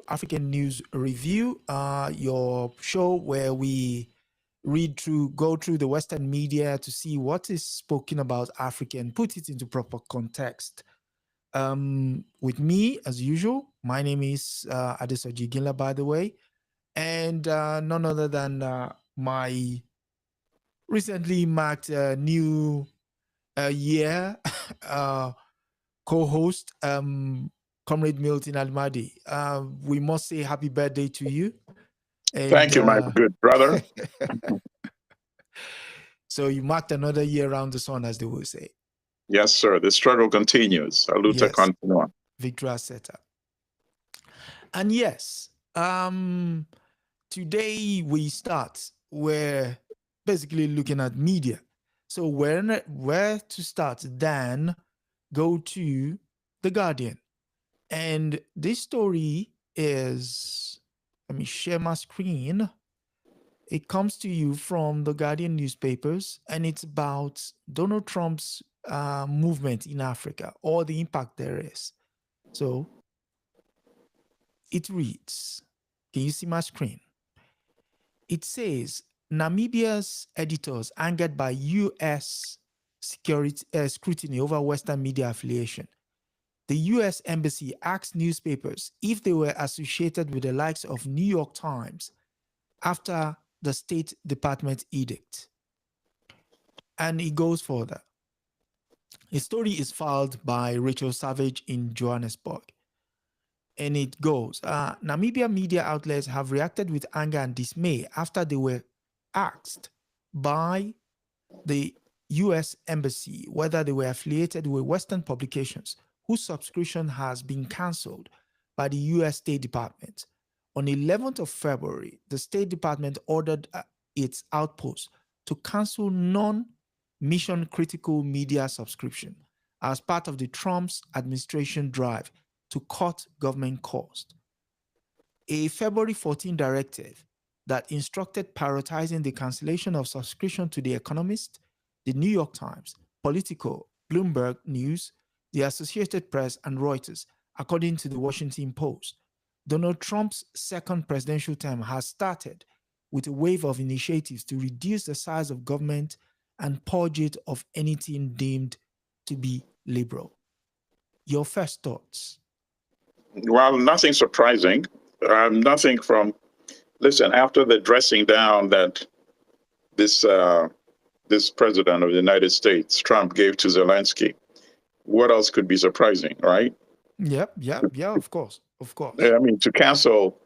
African News Review, your show where we go through the Western media to see what is spoken about Africa and put it into proper context. With me, as usual, my name is Adesoji Iginla, by the way, and none other than my recently marked new year co-host, Comrade Milton Allimadi. We must say happy birthday to you. And, thank you, my good brother. So you marked another year around the sun, as they will say. Yes, sir. The struggle continues. Salute continua. Victoria Seta. And yes, today we start. We're basically looking at media. So where to start? Then go to The Guardian. And this story is, let me share my screen. It comes to you from the Guardian newspapers, and it's about Donald Trump's movement in Africa, or the impact there is. So it reads, can you see my screen? It says, Namibia's editors angered by U.S. scrutiny over Western media affiliation. The U.S. Embassy asked newspapers if they were associated with the likes of New York Times after the State Department edict. And it goes further. A story is filed by Rachel Savage in Johannesburg. And it goes, Namibia media outlets have reacted with anger and dismay after they were asked by the U.S. Embassy whether they were affiliated with Western publications whose subscription has been cancelled by the U.S. State Department. On 11th of February, the State Department ordered its outposts to cancel non-mission critical media subscription as part of the Trump's administration drive to cut government costs. A February 14 directive that instructed prioritizing the cancellation of subscription to The Economist, The New York Times, Politico, Bloomberg News, The Associated Press, and Reuters, according to the Washington Post. Donald Trump's second presidential term has started with a wave of initiatives to reduce the size of government and purge it of anything deemed to be liberal. Your first thoughts? Well, nothing surprising. Nothing from, listen, after the dressing down that this president of the United States, Trump, gave to Zelensky, what else could be surprising, right? Yeah, of course. I mean, to cancel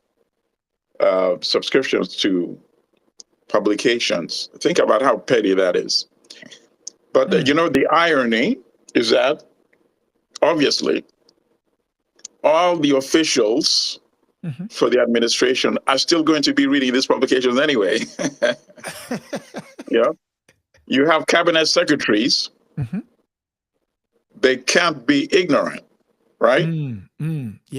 subscriptions to publications, think about how petty that is. But, the irony is that, obviously, all the officials for the administration are still going to be reading these publications anyway. You have cabinet secretaries. They can't be ignorant, right?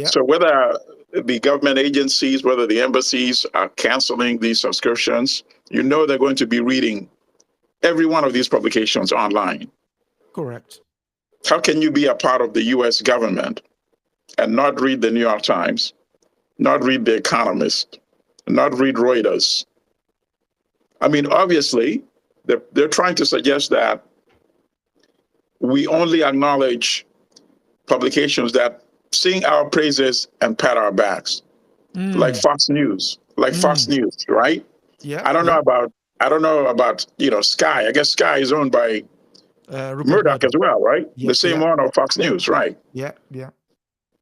So whether the government agencies, whether the embassies are canceling these subscriptions, they're going to be reading every one of these publications online. Correct. How can you be a part of the U.S. government and not read the New York Times, not read The Economist, not read Reuters? I mean, obviously, they're trying to suggest that we only acknowledge publications that sing our praises and pat our backs, like Fox News, right? Yeah. I don't know about Sky. I guess Sky is owned by Murdoch as well, right? Yeah, the same one of Fox News, right? Yeah.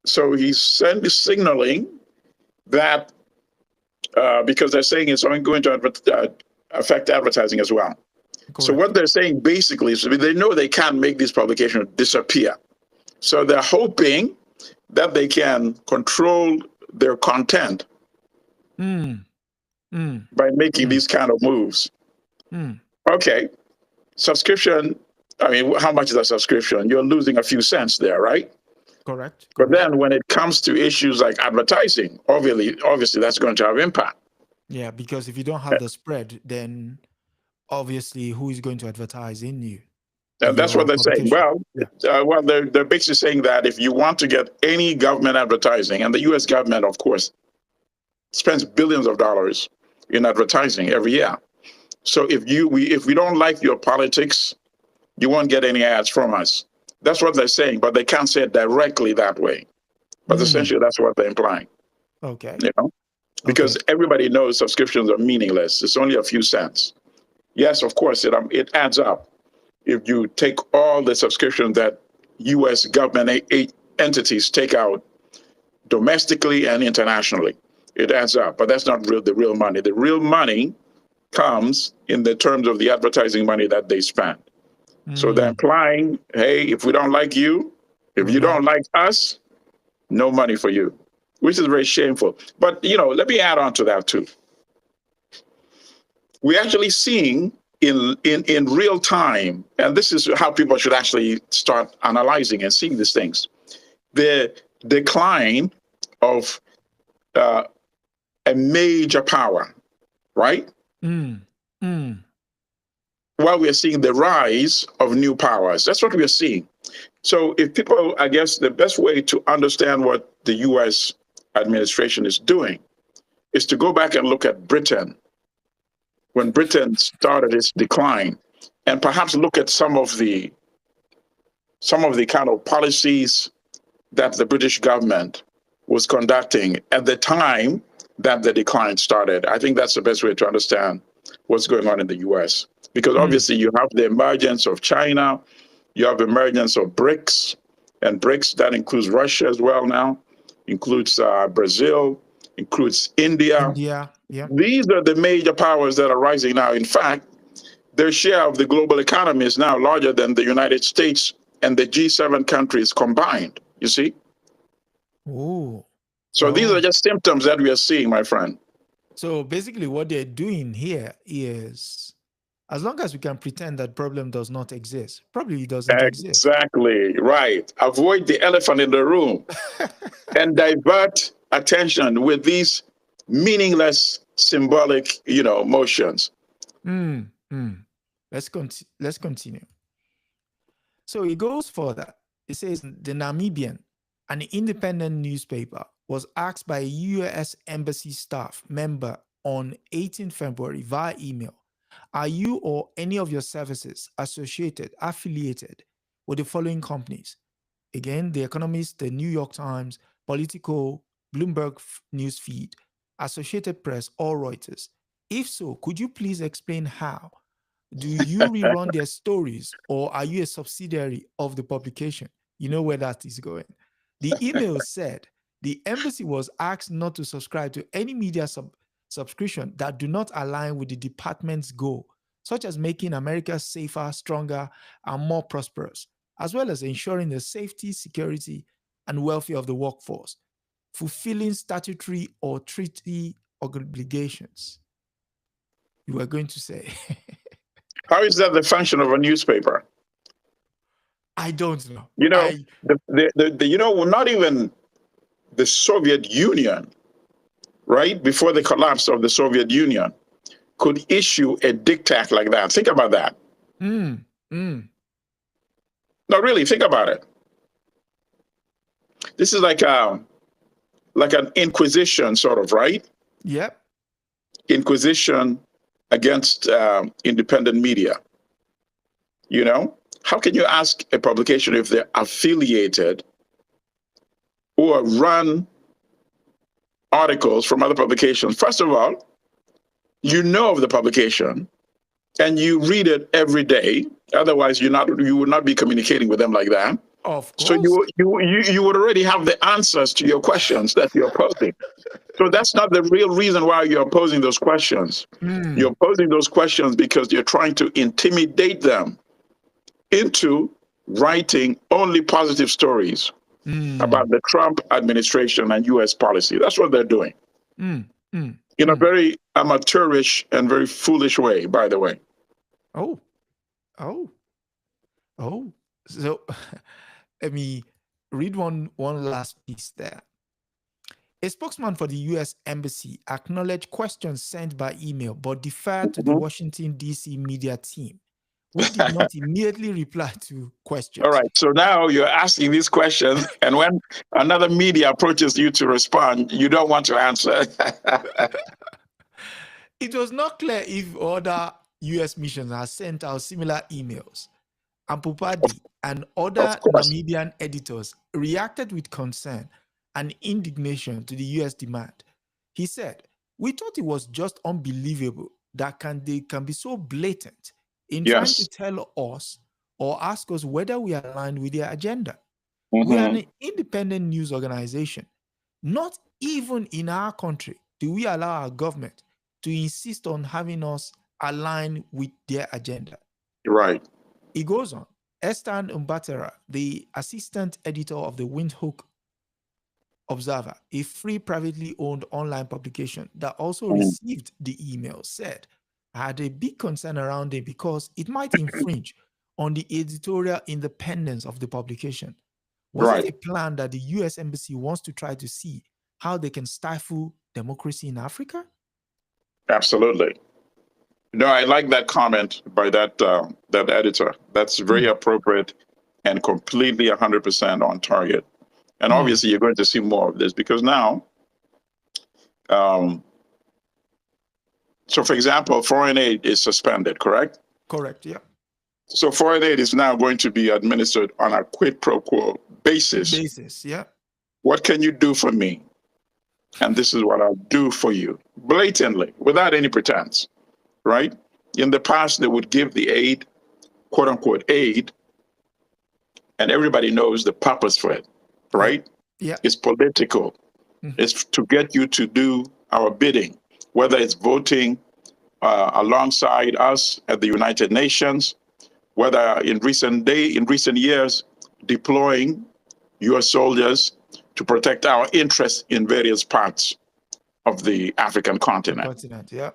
So he's signaling that because they're saying it's only going to affect advertising as well. Correct. So what they're saying basically is they know they can't make these publications disappear. So they're hoping that they can control their content by making these kind of moves. Okay, subscription, I mean, how much is a subscription? You're losing a few cents there, right? Correct. But then when it comes to issues like advertising, obviously that's going to have impact. Yeah, because if you don't have the spread, then obviously who is going to advertise in you? That's what they're saying. Well, they're basically saying that if you want to get any government advertising, and the U.S. government, of course, spends billions of dollars in advertising every year. So if we don't like your politics, you won't get any ads from us. That's what they're saying, but they can't say it directly that way. But essentially, that's what they're implying. Okay. You know, because everybody knows subscriptions are meaningless. It's only a few cents. Yes, of course, it adds up. If you take all the subscriptions that U.S. government entities take out domestically and internationally, it adds up. But that's not the real money. The real money comes in the terms of the advertising money that they spend. So they're implying, hey, if we don't like you, if you don't like us, no money for you, which is very shameful. But, let me add on to that too. We're actually seeing in real time, and this is how people should actually start analyzing and seeing these things, the decline of a major power, right? While we are seeing the rise of new powers. That's what we are seeing. So if people, I guess the best way to understand what the US administration is doing is to go back and look at Britain, when Britain started its decline, and perhaps look at some of the kind of policies that the British government was conducting at the time that the decline started. I think that's the best way to understand what's going on in the US. Because obviously you have the emergence of China, you have the emergence of BRICS, and BRICS, that includes Russia as well now, includes Brazil, includes India. Yeah. These are the major powers that are rising now. In fact, their share of the global economy is now larger than the United States and the G7 countries combined, you see? So these are just symptoms that we are seeing, my friend. So basically what they're doing here is, as long as we can pretend that problem does not exist, probably it doesn't exist. Exactly, right. Avoid the elephant in the room and divert attention with these meaningless symbolic, motions. Let's continue. So it goes further. It says the Namibian, an independent newspaper, was asked by a U.S. Embassy staff member on 18 February via email, are you or any of your services affiliated with the following companies? Again, The Economist, The New York Times, Politico, Bloomberg Newsfeed, Associated Press, or Reuters. If so, could you please explain how? Do you rerun their stories, or are you a subsidiary of the publication? You know where that is going. The email said the embassy was asked not to subscribe to any media subscription that do not align with the department's goal, such as making America safer, stronger, and more prosperous, as well as ensuring the safety, security, and welfare of the workforce, fulfilling statutory or treaty obligations. You were going to say. How is that the function of a newspaper? I don't know. Not even the Soviet Union, right, before the collapse of the Soviet Union, could issue a diktat like that. Think about that. No, really, think about it. This is like an inquisition, sort of, right? Yep. Inquisition against independent media. How can you ask a publication if they're affiliated or run articles from other publications? First of all, you know of the publication and you read it every day. Otherwise, you would not be communicating with them like that. Of course. So you would already have the answers to your questions that you're posing. So that's not the real reason why you're posing those questions. You're posing those questions because you're trying to intimidate them into writing only positive stories about the Trump administration and U.S. policy. That's what they're doing. In a very amateurish and very foolish way, by the way. Oh. So let me read one last piece there. A spokesman for the U.S. Embassy acknowledged questions sent by email, but deferred to the Washington, D.C. media team We did not immediately reply to questions. All right. So now you're asking these questions, and when another media approaches you to respond, you don't want to answer. It was not clear if other US missions had sent out similar emails. Ampupadi and Of other course. Namibian editors reacted with concern and indignation to the US demand. He said, "We thought it was just unbelievable that they can be so blatant in trying to Yes. tell us or ask us whether we align with their agenda. We are Mm-hmm. an independent news organization. Not even in our country do we allow our government to insist on having us align with their agenda." Right. He goes on. Estan Mbatera, the assistant editor of the Windhoek Observer, a free privately owned online publication that also Mhm. received the email, said, "I had a big concern around it because it might infringe on the editorial independence of the publication. Was it Right. a plan that the US Embassy wants to try to see how they can stifle democracy in Africa?" Absolutely. No, I like that comment by that editor. That's very appropriate and completely 100% on target. And obviously, you're going to see more of this because now, um, so for example, foreign aid is suspended, correct? Correct, yeah. So foreign aid is now going to be administered on a quid pro quo basis. Yeah. What can you do for me? And this is what I'll do for you, blatantly, without any pretense, right? In the past, they would give the aid, quote unquote aid, and everybody knows the purpose for it, right? Yeah. It's political. It's to get you to do our bidding, whether it's voting alongside us at the United Nations, whether in recent years, deploying U.S. soldiers to protect our interests in various parts of the African continent. Yeah.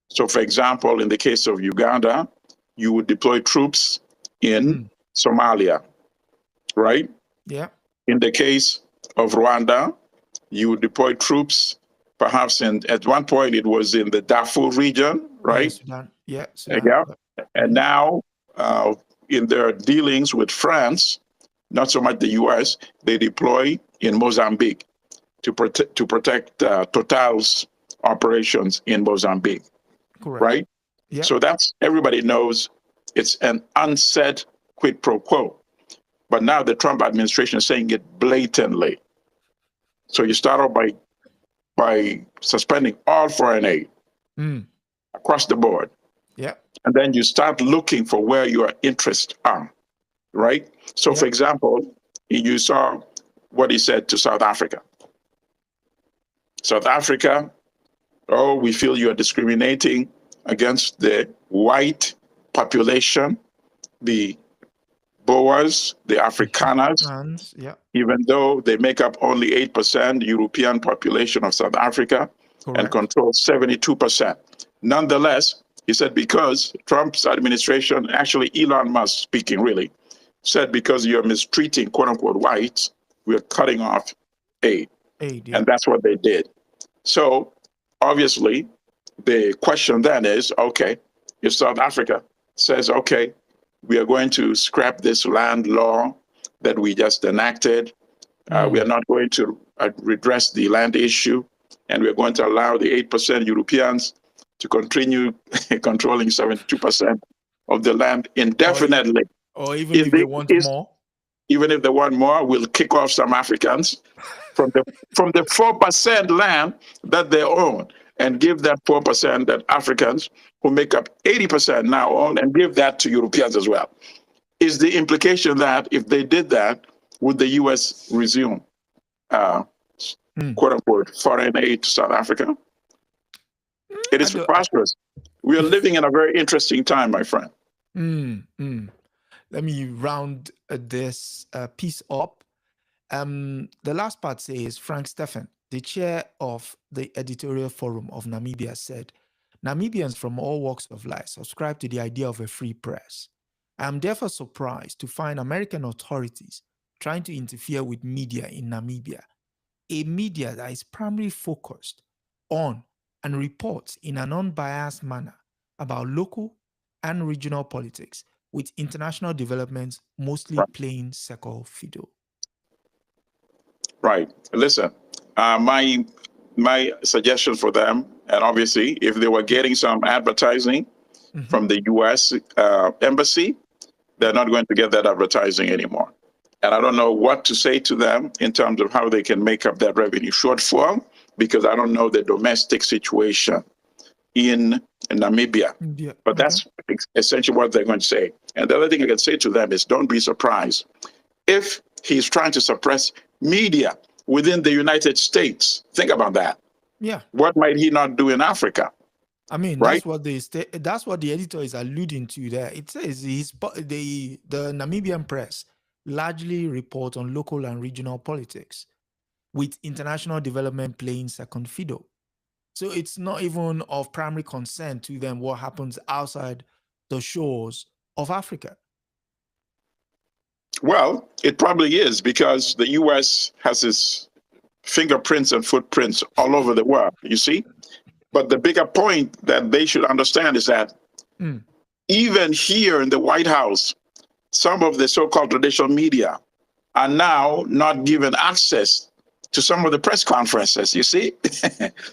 So, for example, in the case of Uganda, you would deploy troops in Somalia, right? Yeah. In the case of Rwanda, you would deploy troops, perhaps at one point it was in the Darfur region, right? Yeah, Sudan. Yeah, Sudan. Yeah. And now, in their dealings with France, not so much the US, they deploy in Mozambique to protect Total's operations in Mozambique. Correct. Right? Yeah. So that's, everybody knows it's an unsaid quid pro quo. But now the Trump administration is saying it blatantly. So you start off by suspending all foreign aid across the board. Yeah. And then you start looking for where your interests are, right? So, for example, you saw what he said to South Africa. South Africa, oh, we feel you are discriminating against the white population, the Boers, the Afrikaners, even though they make up only 8% European population of South Africa. Correct. And control 72%. Nonetheless, he said, because Trump's administration, actually Elon Musk speaking really, said because you're mistreating quote unquote whites, we're cutting off aid. And that's what they did. So obviously, the question then is, okay, if South Africa says, okay, we are going to scrap this land law that we just enacted, we are not going to redress the land issue, and we're going to allow the 8% Europeans to continue controlling 72% of the land indefinitely. Or even if they want more? Even if they want more, we'll kick off some Africans from the 4% land that they own and give that 4% that Africans who make up 80% now own and give that to Europeans as well. Is the implication that if they did that, would the US resume quote unquote foreign aid to South Africa? It is preposterous. We are living in a very interesting time, my friend. Let me round this piece up. The last part says Frank Stephen, the chair of the editorial forum of Namibia, said, "Namibians from all walks of life subscribe to the idea of a free press. I am therefore surprised to find American authorities trying to interfere with media in Namibia, a media that is primarily focused on and reports in an unbiased manner about local and regional politics, with international developments mostly Right. playing second fiddle. Right. Listen, my suggestion for them, and obviously, if they were getting some advertising from the U.S. Embassy, they're not going to get that advertising anymore. And I don't know what to say to them in terms of how they can make up that revenue shortfall, because I don't know the domestic situation in Namibia. Yeah. But Okay. that's essentially what they're going to say. And the other thing I can say to them is don't be surprised if he's trying to suppress media within the United States. Think about that. Yeah. What might he not do in Africa? I mean, Right? that's what the editor is alluding to there. It says the Namibian press largely report on local and regional politics, with international development playing second fiddle. So it's not even of primary concern to them what happens outside the shores of Africa. Well, it probably is, because the US has its fingerprints and footprints all over the world, you see? But the bigger point that they should understand is that even here in the White House, some of the so-called traditional media are now not given access to some of the press conferences, you see?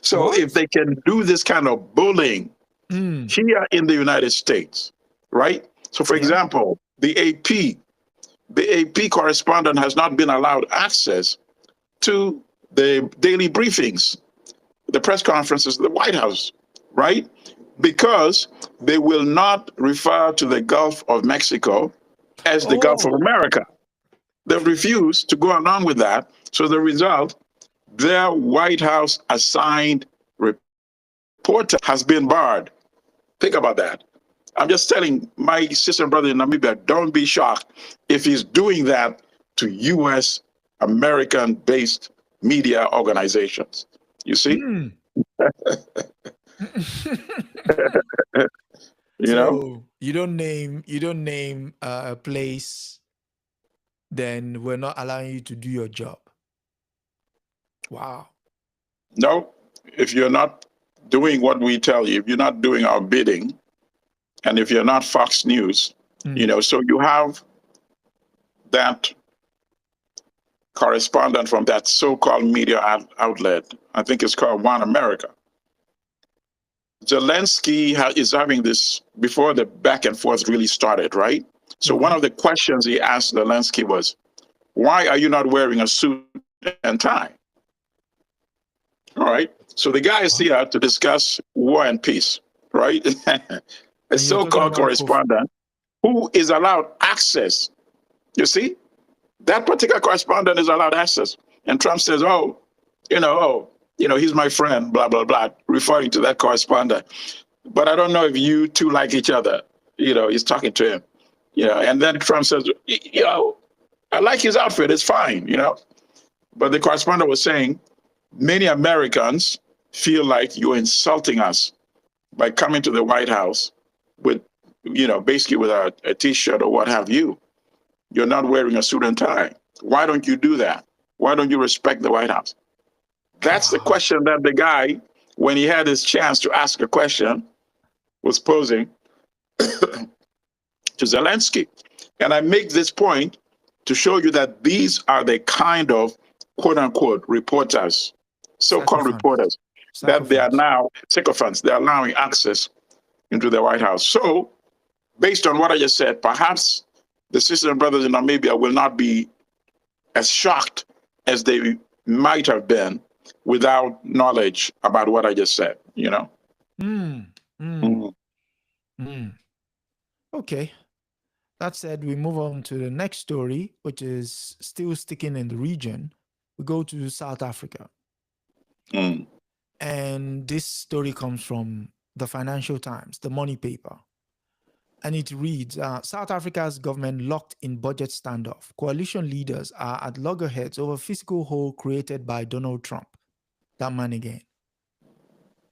So What? if they can do this kind of bullying here in the United States, right? So for example, the AP correspondent has not been allowed access to the daily briefings, the press conferences of the White House, right? Because they will not refer to the Gulf of Mexico as the Gulf of America. They've refused to go along with that. So the result, their White House assigned reporter has been barred. Think about that. I'm just telling my sister and brother in Namibia, don't be shocked if he's doing that to US American-based media organizations. You see? You know? So you don't name a place, then we're not allowing you to do your job. Wow. No, if you're not doing what we tell you, if you're not doing our bidding, and if you're not Fox News, you know, so you have that correspondent from that so-called media outlet, I think it's called One America. Zelensky is having this before the back and forth really started, right? So one of the questions he asked Zelensky was, why are you not wearing a suit and tie? All right. So the guy is here to discuss war and peace, right? A so-called correspondent who is allowed access. You see, that particular correspondent is allowed access. And Trump says, he's my friend, blah, blah, blah, referring to that correspondent. But I don't know if you two like each other. He's talking to him, and then Trump says, I like his outfit. It's fine, But the correspondent was saying, many Americans feel like you're insulting us by coming to the White House with, basically with a T-shirt or what have you. You're not wearing a suit and tie. Why don't you do that? Why don't you respect the White House? That's the question that the guy, when he had his chance to ask a question, was posing to Zelensky. And I make this point to show you that these are the kind of quote unquote reporters, so-called reporters, that they are now sycophants. They're allowing access into the White House. So based on what I just said, perhaps the sisters and brothers in Namibia will not be as shocked as they might have been without knowledge about what I just said, Okay. That said, we move on to the next story, which is still sticking in the region. We go to South Africa. And this story comes from the Financial Times, the money paper. And it reads, South Africa's government locked in budget standoff. Coalition leaders are at loggerheads over fiscal hole created by Donald Trump. That man again.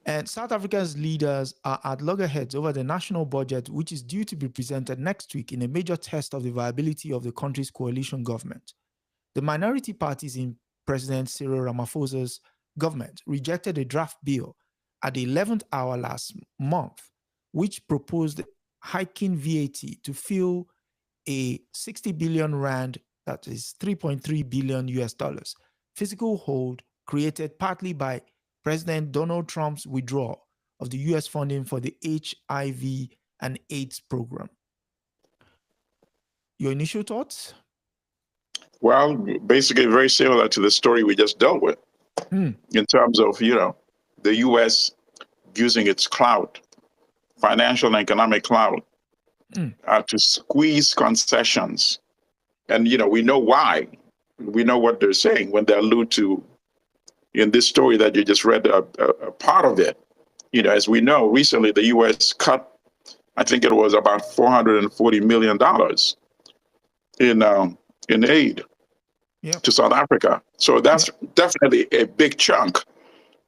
And South Africa's leaders are at loggerheads over the national budget, which is due to be presented next week in a major test of the viability of the country's coalition government. The minority parties in President Cyril Ramaphosa's government rejected a draft bill at the 11th hour last month, which proposed hiking VAT to fill a 60 billion rand, that is 3.3 billion US dollars, physical hold created partly by President Donald Trump's withdrawal of the US funding for the HIV and AIDS program. Your initial thoughts? Well, basically very similar to the story we just dealt with in terms of, the U.S. using its clout, financial and economic clout, to squeeze concessions. And, we know why. We know what they're saying when they allude to, in this story that you just read, a part of it. As we know, recently the U.S. cut, I think it was about $440 million in aid to South Africa. So that's definitely a big chunk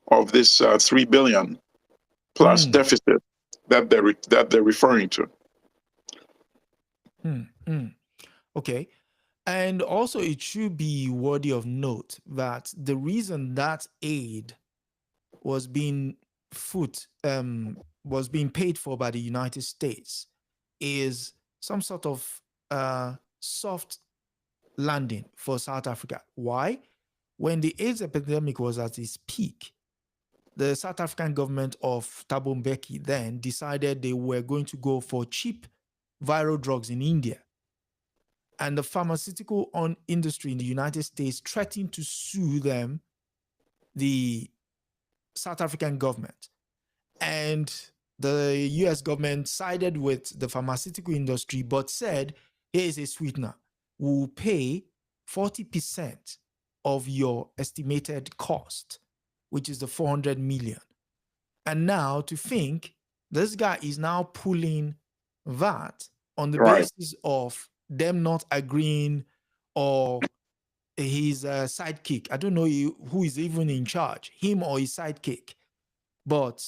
of this 3 billion plus deficit that they're referring to. Okay. And also it should be worthy of note that the reason that aid was being paid for by the United States is some sort of soft landing for South Africa. Why? When the AIDS epidemic was at its peak, the South African government of Thabo Mbeki then decided they were going to go for cheap viral drugs in India. And the pharmaceutical industry in the United States threatened to sue them, the South African government. And the US government sided with the pharmaceutical industry, but said, here is a sweetener. We'll pay 40% of your estimated cost, which is the 400 million. And now to think this guy is now pulling that on the basis of them not agreeing, or his sidekick. I don't know who is even in charge, him or his sidekick. But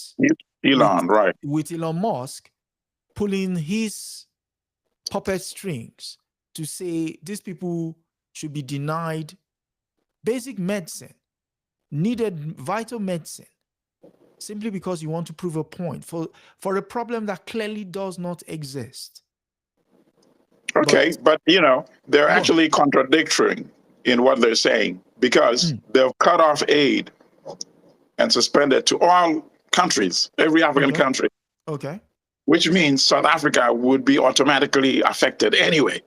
Elon, with Elon Musk pulling his puppet strings to say these people should be denied basic medicine, needed vital medicine, simply because you want to prove a point for a problem that clearly does not exist. Okay, but they're actually contradictory in what they're saying, because they've cut off aid and suspended to all countries, every African country. Okay. Which means South Africa would be automatically affected anyway.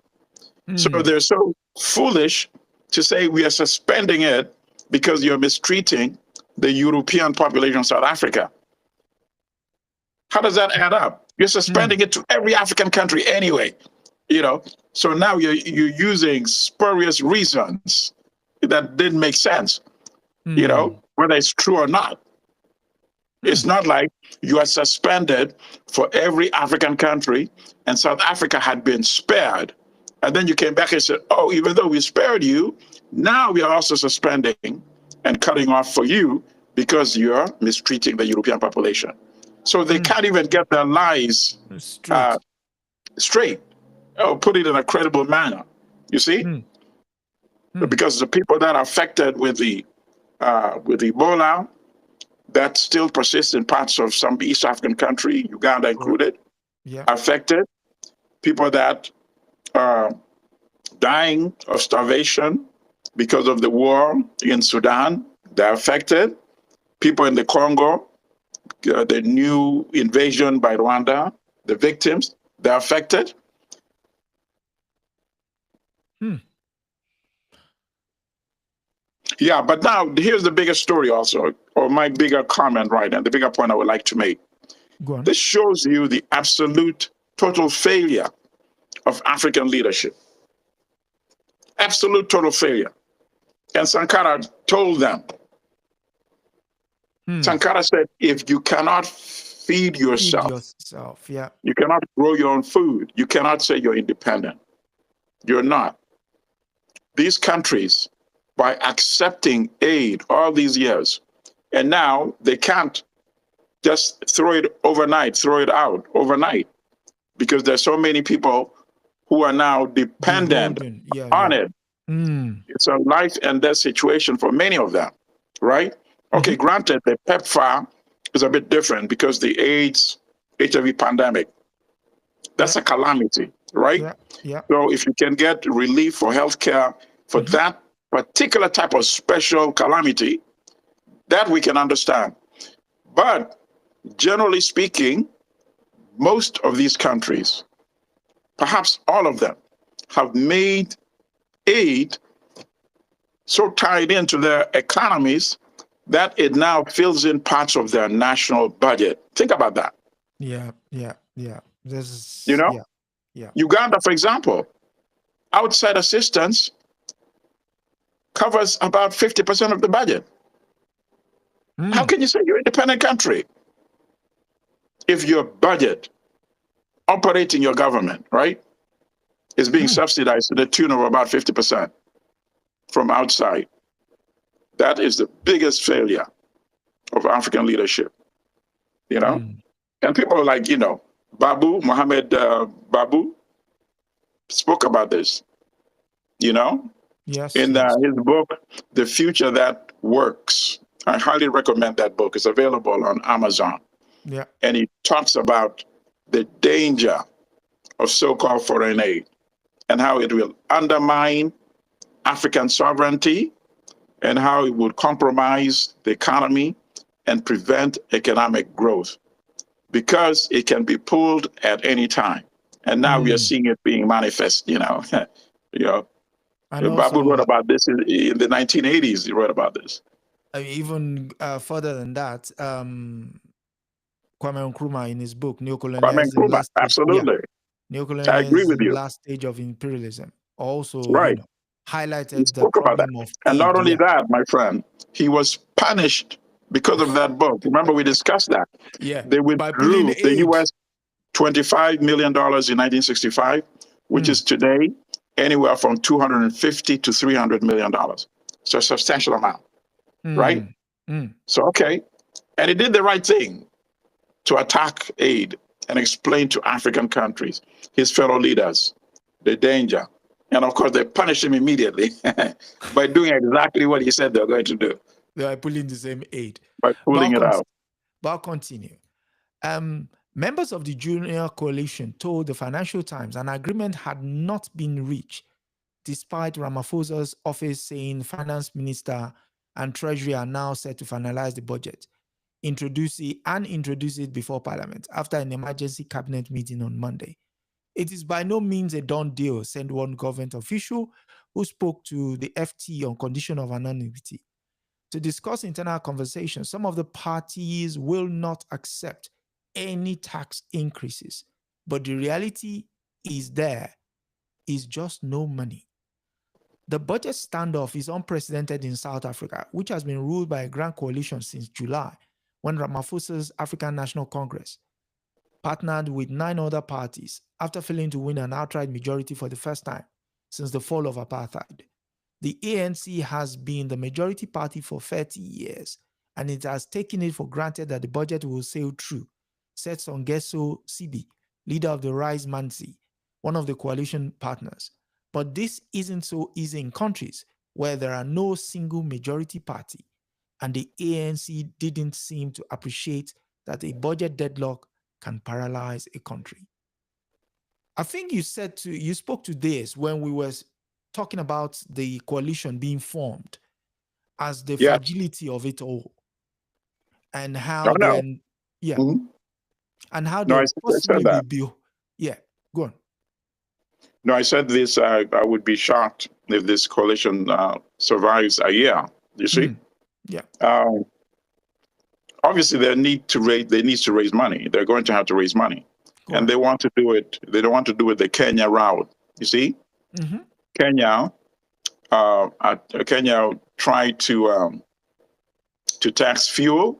So they're so foolish to say we are suspending it because you're mistreating the European population of South Africa. How does that add up? You're suspending it to every African country anyway. So now you're using spurious reasons that didn't make sense, whether it's true or not. It's not like you are suspended for every African country and South Africa had been spared. And then you came back and said, oh, even though we spared you, now we are also suspending and cutting off for you because you're mistreating the European population. So they can't even get their lies straight. Or put it in a credible manner, you see? Because the people that are affected with Ebola, that still persists in parts of some East African country, Uganda included, affected. People that are dying of starvation because of the war in Sudan, they're affected. People in the Congo, the new invasion by Rwanda, the victims, they're affected. Yeah, but now here's the bigger story also, or my bigger comment, and the bigger point I would like to make. Go on. This shows you the absolute total failure of African leadership. Absolute total failure. And Sankara told them. Sankara said, if you cannot feed yourself, you cannot grow your own food, you cannot say you're independent. You're not. These countries, by accepting aid all these years, and now they can't just throw it out overnight, because there's so many people who are now dependent on it. It's a life and death situation for many of them, right? Okay, granted, the PEPFAR is a bit different because the HIV pandemic That's a calamity, right? Yeah. Yeah. So if you can get relief for healthcare for that particular type of special calamity, that we can understand. But generally speaking, most of these countries, perhaps all of them, have made aid so tied into their economies that it now fills in parts of their national budget. Think about that. Yeah. Yeah. Yeah. This is, You know, yeah. Yeah. Uganda, for example, outside assistance covers about 50% of the budget. How can you say you're an independent country if your budget operating your government, right, is being subsidized to the tune of about 50% from outside? That is the biggest failure of African leadership, you know? And people like, Babu, Mohammed Babu, spoke about this, Yes. in his book, The Future That Works. I highly recommend that book. It's available on Amazon. Yeah. And he talks about the danger of so-called foreign aid and how it will undermine African sovereignty and how it would compromise the economy and prevent economic growth because it can be pulled at any time. And now we are seeing it being manifest, And Babu also, wrote about this in the 1980s. He wrote about this. Even further than that, Kwame Nkrumah in his book, Kwame Neocolonialism, Nkrumah, absolutely. I agree with Neocolonialism, you. Last Stage of Imperialism, also, Right. He highlighted the spoke about that. problem of And aid. not only that, my friend, he was punished because of that book. Remember, we discussed that. Yeah. They By pulling withdrew the aid. U.S. $25 million in 1965, which is today anywhere from $250 to $300 million. So a substantial amount, right? So, okay. And he did the right thing to attack aid and explain to African countries, his fellow leaders, the danger. And of course, they punished him immediately by doing exactly what he said they're going to do. They are pulling the same aid. By pulling it out. But I'll continue. Members of the Junior Coalition told the Financial Times an agreement had not been reached, despite Ramaphosa's office saying Finance Minister and Treasury are now set to finalize the budget, introduce it before Parliament after an emergency cabinet meeting on Monday. It is by no means a done deal, said one government official who spoke to the FT on condition of anonymity. To discuss internal conversations, some of the parties will not accept any tax increases, but the reality is there is just no money. The budget standoff is unprecedented in South Africa, which has been ruled by a grand coalition since July, when Ramaphosa's African National Congress partnered with 9 other parties after failing to win an outright majority for the first time since the fall of apartheid. The ANC has been the majority party for 30 years, and it has taken it for granted that the budget will sail through, said Songeso Sibi, leader of the Rise Mansi, one of the coalition partners. But this isn't so easy in countries where there are no single majority party, and the ANC didn't seem to appreciate that a budget deadlock can paralyze a country. I think you spoke to this when we were talking about the coalition being formed as the fragility of it all, and how and how they possibly will be. Yeah, go on. No, I said this. I would be shocked if this coalition survives a year. You see? Obviously, they need to raise money. They're going to have to raise money, and they want to do it. They don't want to do it the Kenya route. You see? Kenya tried to tax fuel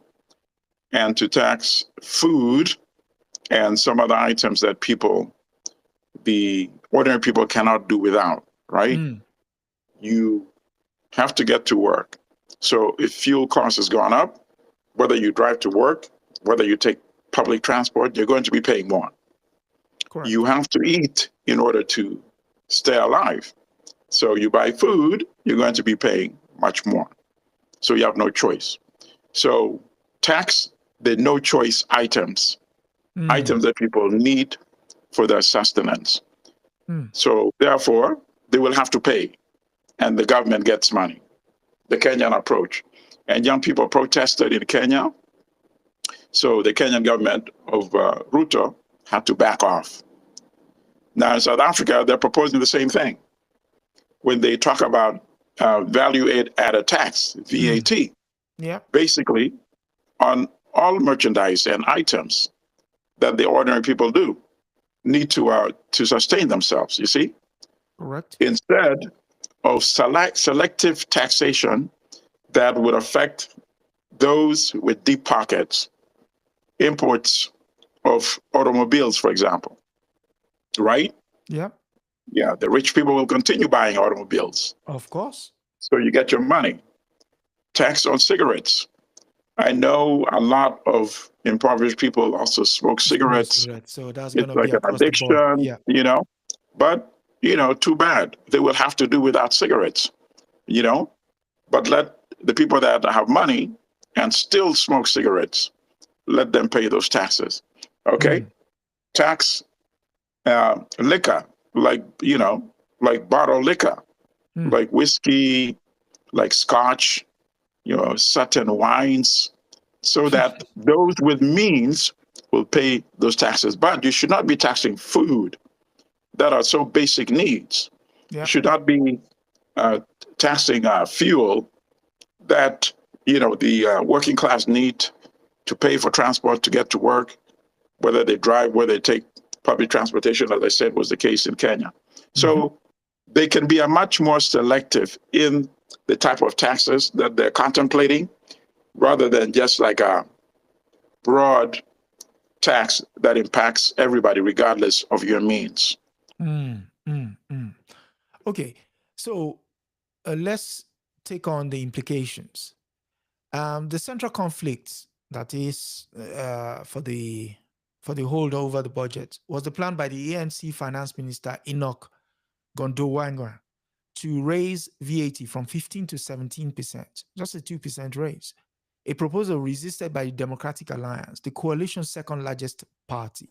and to tax food and some other items that the ordinary people cannot do without, right? You have to get to work. So if fuel cost has gone up, whether you drive to work, whether you take public transport, you're going to be paying more. Correct. You have to eat in order to stay alive. So you buy food, you're going to be paying much more. So you have no choice. So tax the no choice items, items that people need for their sustenance. Hmm. So therefore, they will have to pay, and the government gets money. The Kenyan approach. And young people protested in Kenya. So the Kenyan government of Ruto had to back off. Now in South Africa, they're proposing the same thing. When they talk about value added tax, VAT, Yeah. basically on all merchandise and items that the ordinary people do need to sustain themselves, you see? Correct. Instead of selective taxation that would affect those with deep pockets, imports of automobiles, for example, right? Yeah. Yeah, the rich people will continue buying automobiles. Of course. So you get your money. Tax on cigarettes. I know a lot of impoverished people also smoke cigarettes. So that's It's gonna be like an across the board. addiction, Yeah. But, too bad. They will have to do without cigarettes, But let the people that have money and still smoke cigarettes, let them pay those taxes. Okay? Tax liquor, like bottled liquor, like whiskey, like scotch, certain wines, so that those with means will pay those taxes. But you should not be taxing food that are so basic needs. Yeah. You should not be taxing fuel that the working class need to pay for transport to get to work, whether they drive, whether they take public transportation, as I said, was the case in Kenya. So they can be a much more selective in the type of taxes that they're contemplating, rather than just like a broad tax that impacts everybody regardless of your means. Okay, so let's take on the implications. The central conflict that is for the holdover the budget was the plan by the ANC Finance Minister Enoch Gondowanga to raise VAT from 15 to 17%, just a 2% raise. A proposal resisted by the Democratic Alliance, the coalition's second largest party,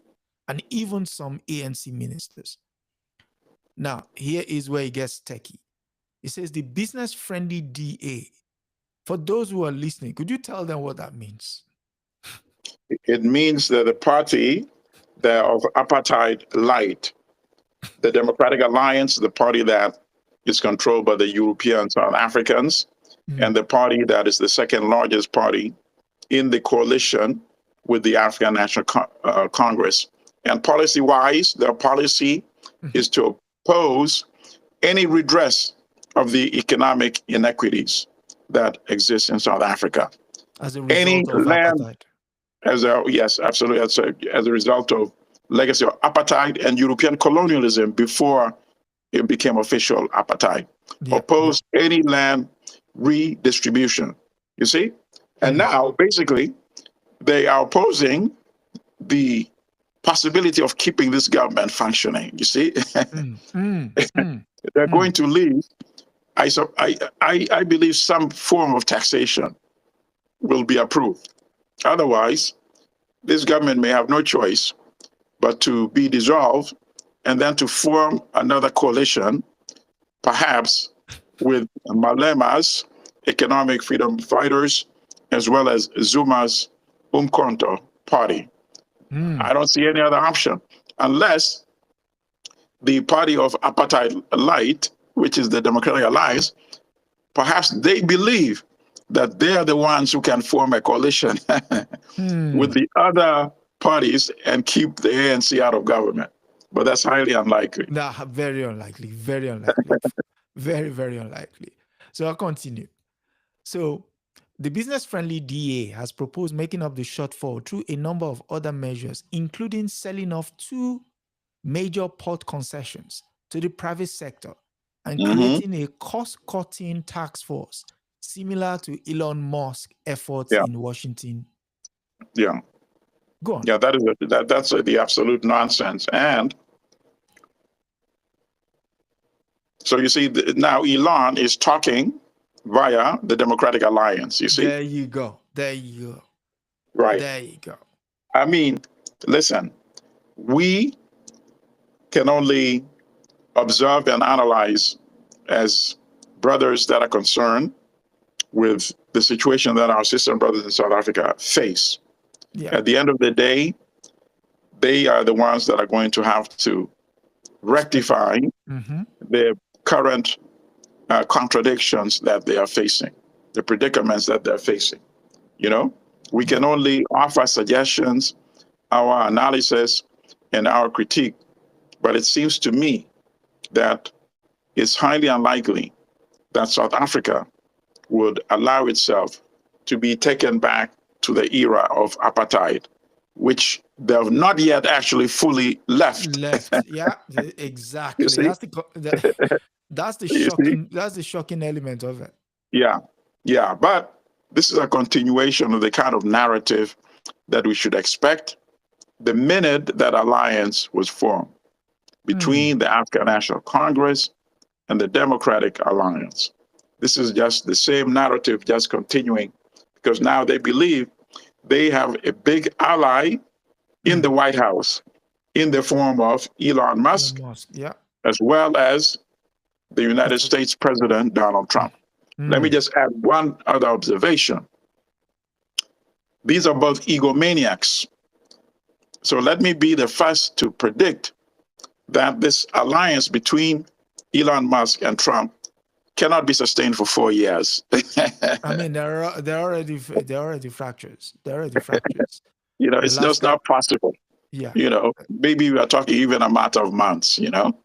and even some ANC ministers. Now, here is where it gets techie. It says the business-friendly DA. For those who are listening, could you tell them what that means? It means that the party that of apartheid light, the Democratic Alliance, the party that is controlled by the European South Africans, and the party that is the second largest party in the coalition with the African National Congress. And policy-wise, their policy is to oppose any redress of the economic inequities that exist in South Africa. As a result of apartheid. Yes, absolutely. As a result of legacy of apartheid and European colonialism before it became official apartheid. Oppose any land redistribution, you see? And now, basically, they are opposing the possibility of keeping this government functioning, you see? They're going to leave. I believe some form of taxation will be approved. Otherwise, this government may have no choice but to be dissolved and then to form another coalition, perhaps with Malema's economic freedom fighters, as well as Zuma's Umkhonto party. I don't see any other option, unless the party of apartheid light, which is the Democratic Alliance, perhaps they believe that they are the ones who can form a coalition with the other parties and keep the ANC out of government. But that's highly unlikely. Nah, very unlikely, very unlikely. Very, very unlikely. So I'll continue. So the business-friendly DA has proposed making up the shortfall through a number of other measures, including selling off 2 major port concessions to the private sector and creating a cost-cutting task force similar to Elon Musk's efforts in Washington. Yeah. Go on. Yeah, that's the absolute nonsense. And so you see, now Elon is talking via the Democratic Alliance, you see? There you go. There you go. Right. There you go. I mean, listen, we can only observe and analyze as brothers that are concerned with the situation that our sister and brothers in South Africa face. Yeah. At the end of the day, they are the ones that are going to have to rectify the current contradictions that they are facing, the predicaments that they're facing. You know, we can only offer suggestions, our analysis, and our critique, but it seems to me that it's highly unlikely that South Africa would allow itself to be taken back to the era of apartheid, which they have not yet actually fully left. Yeah, exactly. You see? That's the You see? shocking element of it. Yeah. But this is a continuation of the kind of narrative that we should expect the minute that alliance was formed between the African National Congress and the Democratic Alliance. This is just the same narrative, just continuing, because now they believe they have a big ally in the White House in the form of Elon Musk, as well as the United States President Donald Trump. Let me just add one other observation. These are both egomaniacs. So let me be the first to predict that this alliance between Elon Musk and Trump cannot be sustained for 4 years. I mean, they're already fractures. They're already fractures. You know, it's just not possible. Yeah. You know, maybe we are talking even a matter of months, you know.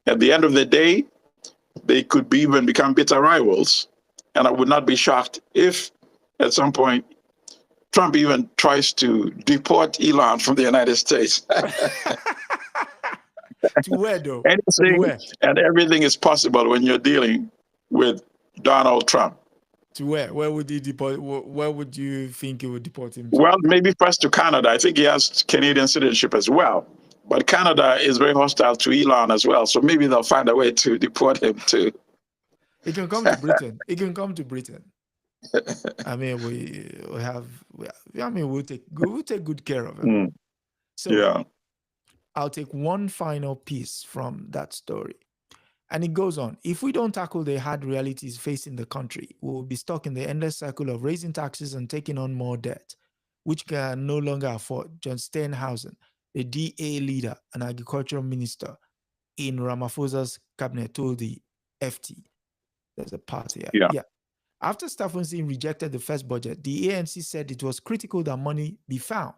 At the end of the day, they could even become bitter rivals. And I would not be shocked if at some point Trump even tries to deport Elon from the United States. To where, though? Anything and everything is possible when you're dealing with Donald Trump. To where? Where would he deport? Where would you think he would deport him to? Well, maybe first to Canada. I think he has Canadian citizenship as well. But Canada is very hostile to Elon as well. So maybe they'll find a way to deport him too. He can come to Britain. I mean, we'll take good care of him. So I'll take one final piece from that story. And it goes on. If we don't tackle the hard realities facing the country, we will be stuck in the endless cycle of raising taxes and taking on more debt, which can no longer afford. John Steenhuisen, the DA leader and agricultural minister in Ramaphosa's cabinet, told the FT. There's a part here. Yeah. After Stephenson rejected the first budget, the ANC said it was critical that money be found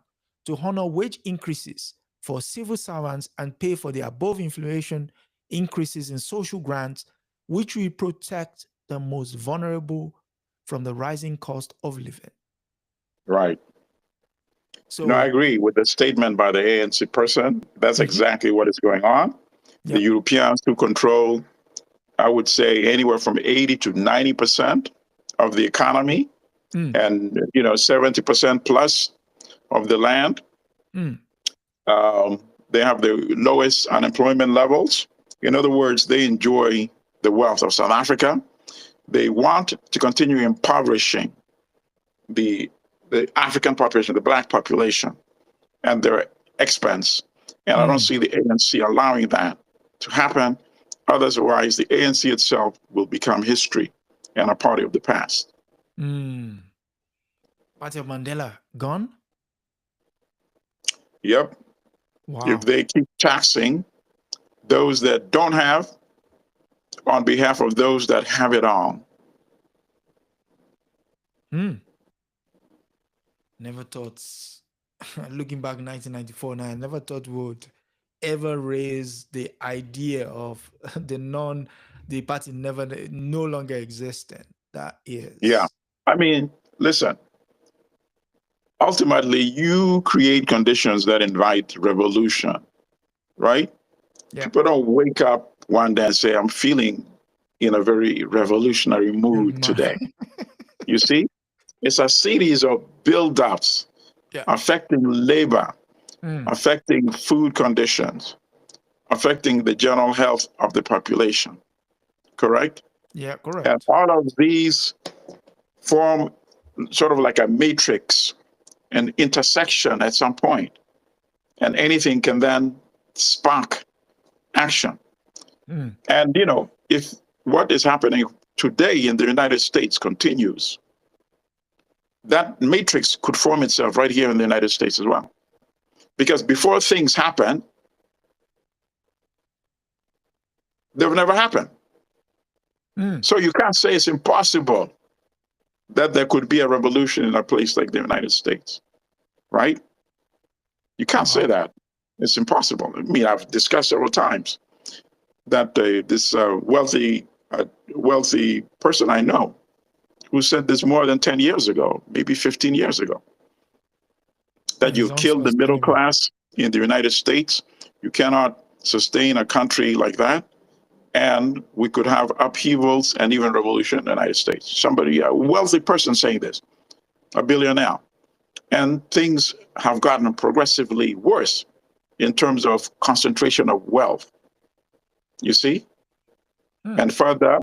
to honor wage increases for civil servants and pay for the above inflation increases in social grants, which will protect the most vulnerable from the rising cost of living. Right. So, no, I agree with the statement by the ANC person. That's exactly what is going on. The Europeans who control, I would say, anywhere from 80 to 90% of the economy, and 70% plus of the land. They have the lowest unemployment levels. In other words, they enjoy the wealth of South Africa. They want to continue impoverishing the African population, the Black population, at their expense. And I don't see the ANC allowing that to happen. Otherwise, the ANC itself will become history and a party of the past. Party of Mandela gone? Yep. Wow. If they keep taxing those that don't have on behalf of those that have it all. Never thought, looking back 1994, I never thought we would ever raise the idea of the party no longer existing. That is. Yeah. I mean, listen, ultimately, you create conditions that invite revolution, right? Yeah. People don't wake up one day and say, I'm feeling in a very revolutionary mood today. You see, it's a series of build-ups affecting labor, affecting food conditions, affecting the general health of the population. Correct? Yeah, correct. And all of these form sort of like a matrix, an intersection at some point. And anything can then spark action. Mm. And, if what is happening today in the United States continues, that matrix could form itself right here in the United States as well. Because before things happen, they've never happened. Mm. So you can't say it's impossible that there could be a revolution in a place like the United States, right? You can't say that. It's impossible. I mean, I've discussed several times that this wealthy person I know who said this more than 10 years ago, maybe 15 years ago, that you've killed the middle class in the United States. You cannot sustain a country like that. And we could have upheavals and even revolution in the United States. Somebody, a wealthy person saying this, a billionaire. And things have gotten progressively worse in terms of concentration of wealth, you see? And further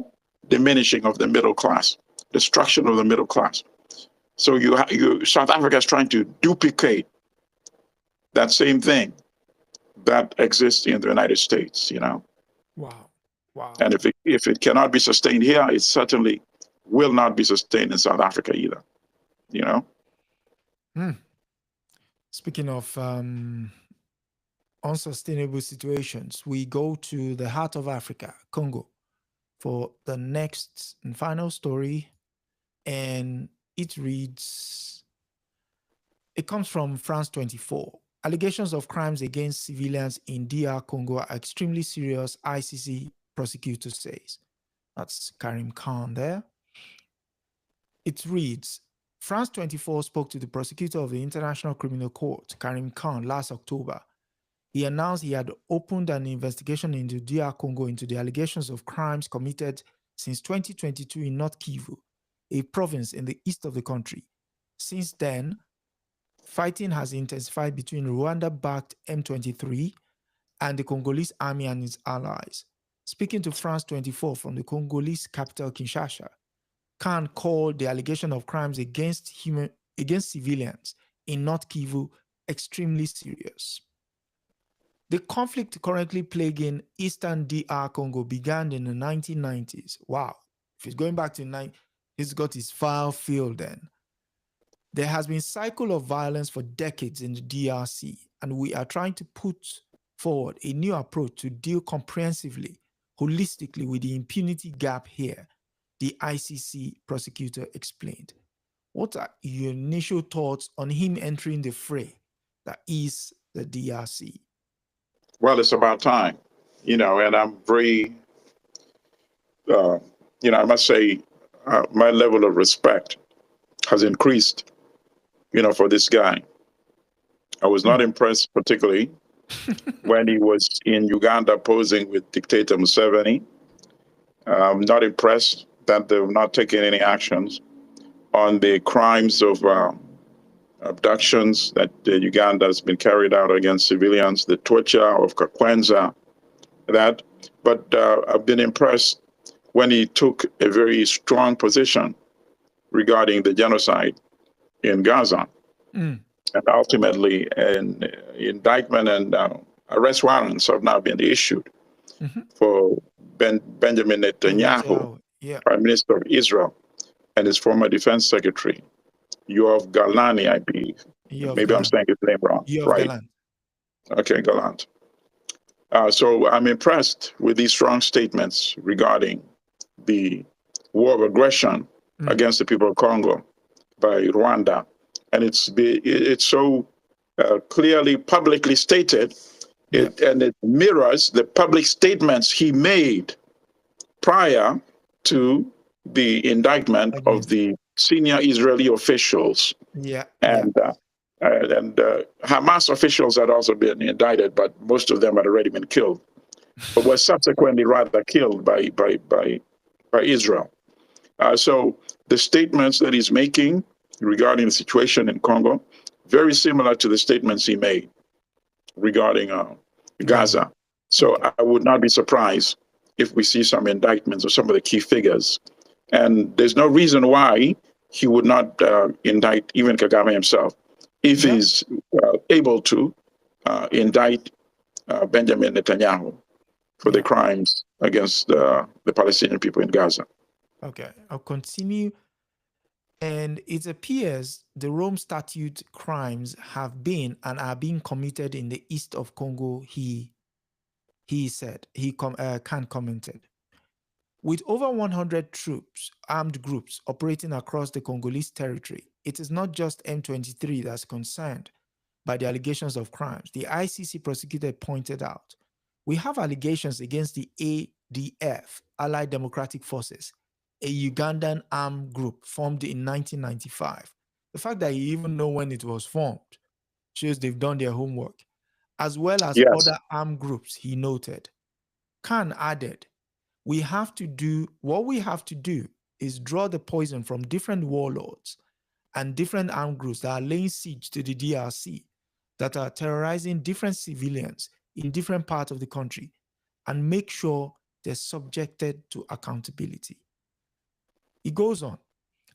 diminishing of the middle class, destruction of the middle class. So South Africa is trying to duplicate that same thing that exists in the United States, Wow. Wow. And if it cannot be sustained here, it certainly will not be sustained in South Africa either, Speaking of unsustainable situations, we go to the heart of Africa, Congo, for the next and final story. And it reads, it comes from France 24. Allegations of crimes against civilians in DR Congo are extremely serious, ICC prosecutor says. That's Karim Khan there. It reads, France 24 spoke to the prosecutor of the International Criminal Court, Karim Khan, last October. He announced he had opened an investigation into DR Congo into the allegations of crimes committed since 2022 in North Kivu, a province in the east of the country. Since then, fighting has intensified between Rwanda-backed M23 and the Congolese army and its allies. Speaking to France 24 from the Congolese capital Kinshasa, Khan called the allegation of crimes against civilians in North Kivu extremely serious. The conflict currently plaguing eastern DR Congo began in the 1990s. Wow. If it's going back to he's got his file filled then. There has been a cycle of violence for decades in the DRC, and we are trying to put forward a new approach to deal comprehensively, holistically with the impunity gap here, the ICC prosecutor explained. What are your initial thoughts on him entering the fray that is the DRC? Well, it's about time, and I'm very, I must say, my level of respect has increased, for this guy. I was not impressed particularly when he was in Uganda posing with dictator Museveni. I'm not impressed that they've not taken any actions on the crimes of abductions that Uganda has been carried out against civilians, the torture of Kakwenza, But I've been impressed when he took a very strong position regarding the genocide in Gaza. And ultimately, an indictment and arrest warrants have now been issued for Benjamin Netanyahu, Prime Minister of Israel, and his former defense secretary, Yoav Galani, I believe. Maybe I'm saying his name wrong. Right. Gallant. Okay, Gallant. So I'm impressed with these strong statements regarding the war of aggression against the people of Congo by Rwanda. And it's so clearly publicly stated, and it mirrors the public statements he made prior to the indictment of the senior Israeli officials. And Hamas officials had also been indicted, but most of them had already been killed, but were subsequently rather killed by Israel. So the statements that he's making regarding the situation in Congo, very similar to the statements he made regarding Gaza. So I would not be surprised if we see some indictments of some of the key figures. And there's no reason why he would not indict even Kagame himself if he's able to indict Benjamin Netanyahu. for the crimes against the Palestinian people in Gaza. Okay, I'll continue. And it appears the Rome Statute crimes have been and are being committed in the east of Congo, he said. Khan commented. With over 100 troops, armed groups operating across the Congolese territory, it is not just M23 that's concerned by the allegations of crimes. The ICC prosecutor pointed out, we have allegations against the ADF, Allied Democratic Forces, a Ugandan armed group formed in 1995. The fact that you even know when it was formed shows they've done their homework, as well as other armed groups, he noted. Khan added, what we have to do is draw the poison from different warlords and different armed groups that are laying siege to the DRC, that are terrorizing different civilians in different parts of the country, and make sure they're subjected to accountability. He goes on,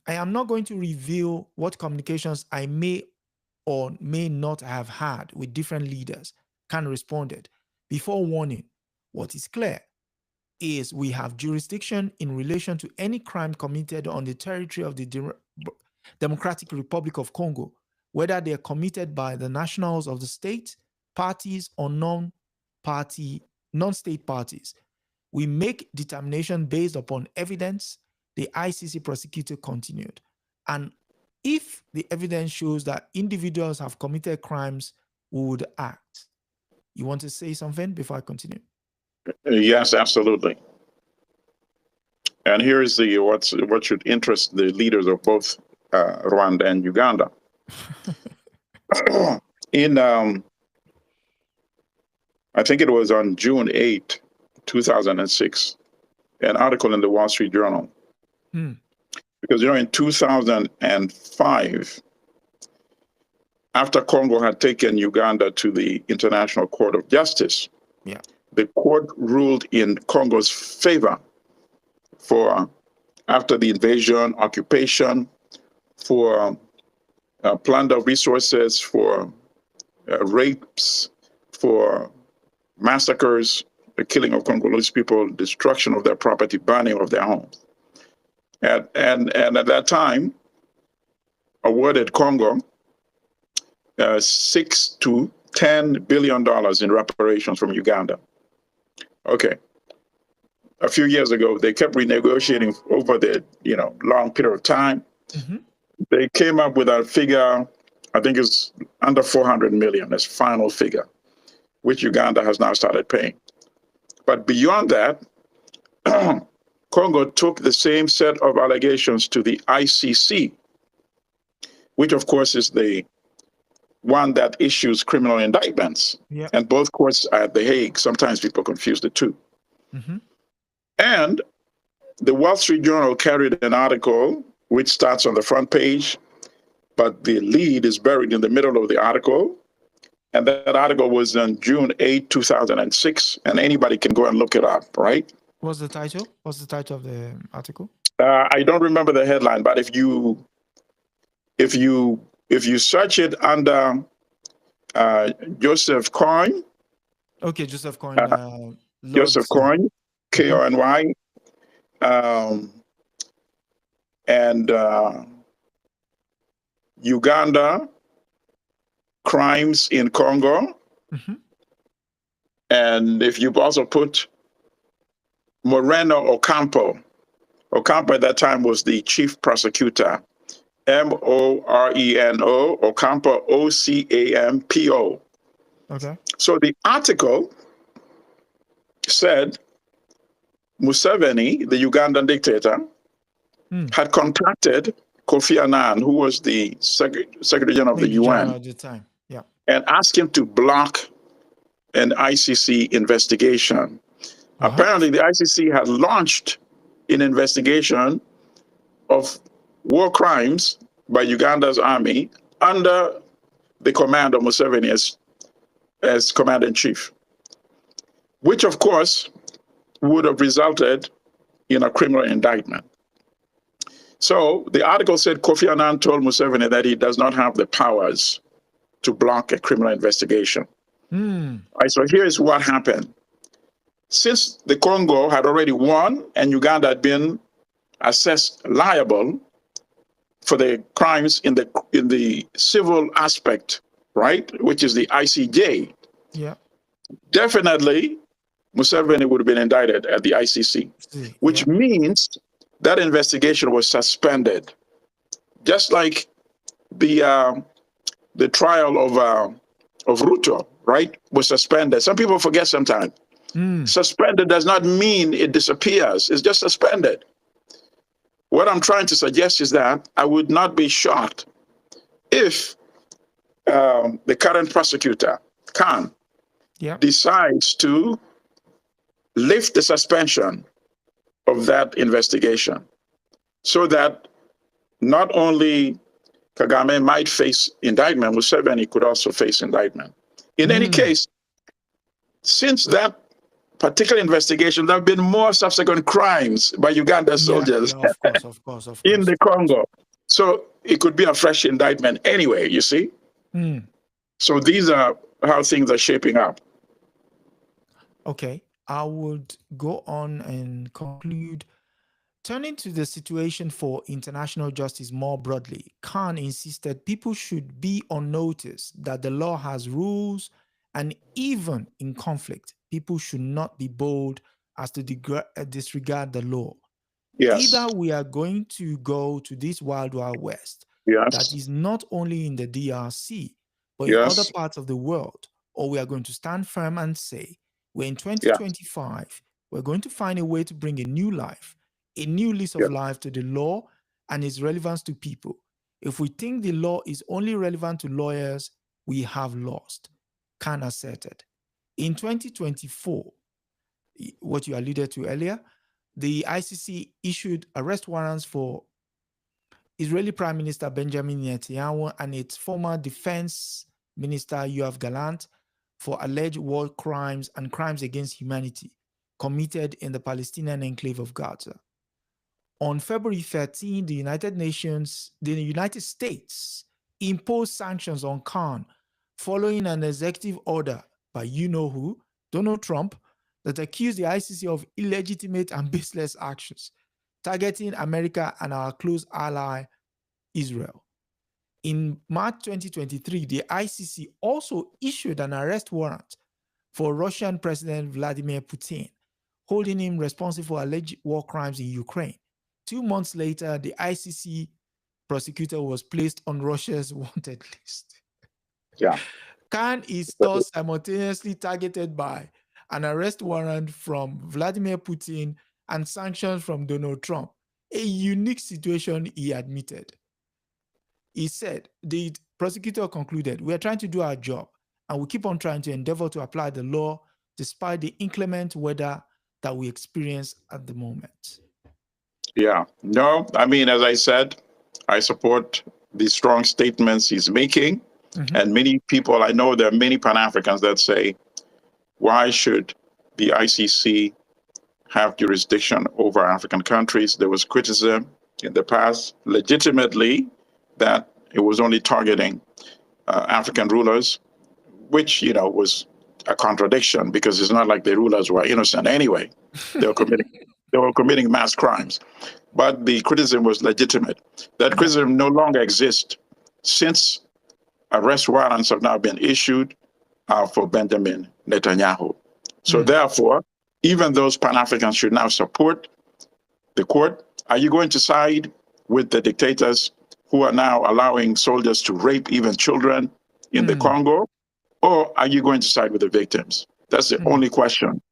I am not going to reveal what communications I may or may not have had with different leaders, Khan responded, before warning, what is clear is we have jurisdiction in relation to any crime committed on the territory of the Democratic Republic of Congo, whether they are committed by the nationals of the state, parties, or non-state parties. We make determination based upon evidence, the ICC prosecutor continued. And if the evidence shows that individuals have committed crimes, we would act. You want to say something before I continue? Yes, absolutely. And here is what should interest the leaders of both Rwanda and Uganda. In I think it was on June 8, 2006, an article in the Wall Street Journal. Because, in 2005, after Congo had taken Uganda to the International Court of Justice, the court ruled in Congo's favor after the invasion, occupation, for plunder of resources, for rapes, for massacres, the killing of Congolese people, destruction of their property, burning of their homes. And at that time, awarded Congo $6 to $10 billion in reparations from Uganda. Okay. A few years ago, they kept renegotiating over the long period of time. They came up with a figure, I think it's under 400 million as final figure, which Uganda has now started paying. But beyond that, Congo took the same set of allegations to the ICC, which of course is the one that issues criminal indictments. And both courts are at The Hague. Sometimes people confuse the two. And the Wall Street Journal carried an article which starts on the front page, but the lead is buried in the middle of the article. And that article was on June 8, 2006, and anybody can go and look it up, right? What's the title? What's the title of the article? I don't remember the headline, but if you search it under Joseph Coyne. Okay, Joseph Coyne. Joseph Coyne, K-O-N-Y. And Uganda, crimes in Congo. And if you also put Moreno Ocampo at that time was the chief prosecutor, Moreno Ocampo, Ocampo. Okay. So the article said Museveni, the Ugandan dictator, had contacted Kofi Annan, who was the Secretary General of the UN, at the time. and asked him to block an ICC investigation. Apparently, the ICC had launched an investigation of war crimes by Uganda's army under the command of Museveni as commander-in-chief, which, of course, would have resulted in a criminal indictment. So the article said Kofi Annan told Museveni that he does not have the powers to block a criminal investigation. Right, so here's what happened. since the Congo had already won and Uganda had been assessed liable for the crimes in the civil aspect, right, which is the ICJ, Yeah. definitely Museveni would have been indicted at the ICC, which means that investigation was suspended, just like the trial of Ruto, right, was suspended. Some people forget sometimes. Suspended does not mean it disappears. It's just suspended. What I'm trying to suggest is that I would not be shocked if the current prosecutor, Khan, decides to lift the suspension of that investigation so that not only Kagame might face indictment, Museveni could also face indictment. In any case, since that particular investigation, there have been more subsequent crimes by Uganda soldiers of course. in the Congo. So it could be a fresh indictment anyway, you see? So these are how things are shaping up. Okay, I would go on and conclude. Turning to the situation for international justice more broadly, Khan insisted people should be on notice that the law has rules, and even in conflict, people should not be bold as to disregard the law. Yes. Either we are going to go to this wild, wild west that is not only in the DRC, but in other parts of the world, or we are going to stand firm and say, we're in 2025, we're going to find a way to bring a new life, a new lease of life to the law and its relevance to people. If we think the law is only relevant to lawyers, we have lost, Khan asserted. In 2024, what you alluded to earlier, the ICC issued arrest warrants for Israeli Prime Minister Benjamin Netanyahu and its former defense minister Yoav Gallant for alleged war crimes and crimes against humanity committed in the Palestinian enclave of Gaza. On February 13, the United States imposed sanctions on Khan following an executive order by you-know-who, Donald Trump, that accused the ICC of illegitimate and baseless actions, targeting America and our close ally, Israel. In March 2023, the ICC also issued an arrest warrant for Russian President Vladimir Putin, holding him responsible for alleged war crimes in Ukraine. 2 months later, the ICC prosecutor was placed on Russia's wanted list. Khan is thus simultaneously targeted by an arrest warrant from Vladimir Putin and sanctions from Donald Trump, a unique situation, he admitted. He said, the prosecutor concluded, we are trying to do our job and we keep on trying to endeavor to apply the law despite the inclement weather that we experience at the moment. Yeah, no, I mean, as I said, I support the strong statements he's making. And many people, I know there are many Pan-Africans that say, why should the ICC have jurisdiction over African countries? There was criticism in the past, legitimately, that it was only targeting African rulers, which, you know, was a contradiction because it's not like the rulers were innocent anyway. They were committing mass crimes. But the criticism was legitimate. That criticism no longer exists since arrest warrants have now been issued for Benjamin Netanyahu. So therefore, even those Pan-Africans should now support the court. Are you going to side with the dictators who are now allowing soldiers to rape even children in the Congo? Or are you going to side with the victims? That's the only question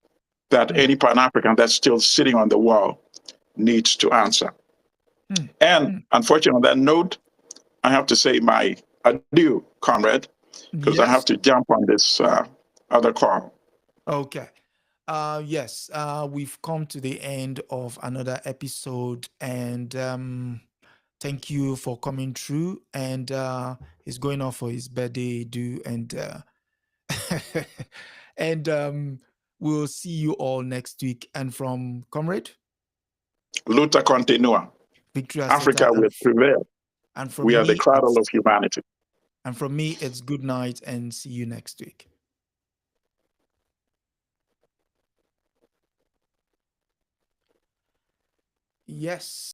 that any Pan-African that's still sitting on the wall needs to answer. And unfortunately, on that note, I have to say my adieu, comrade, because I have to jump on this other call. Okay. Yes, we've come to the end of another episode, and thank you for coming through. And he's going off for his birthday due, and and we'll see you all next week. And from Comrade, Luta continua. Africa will prevail. And from we are the cradle of humanity. And from me, it's good night and see you next week. Yes.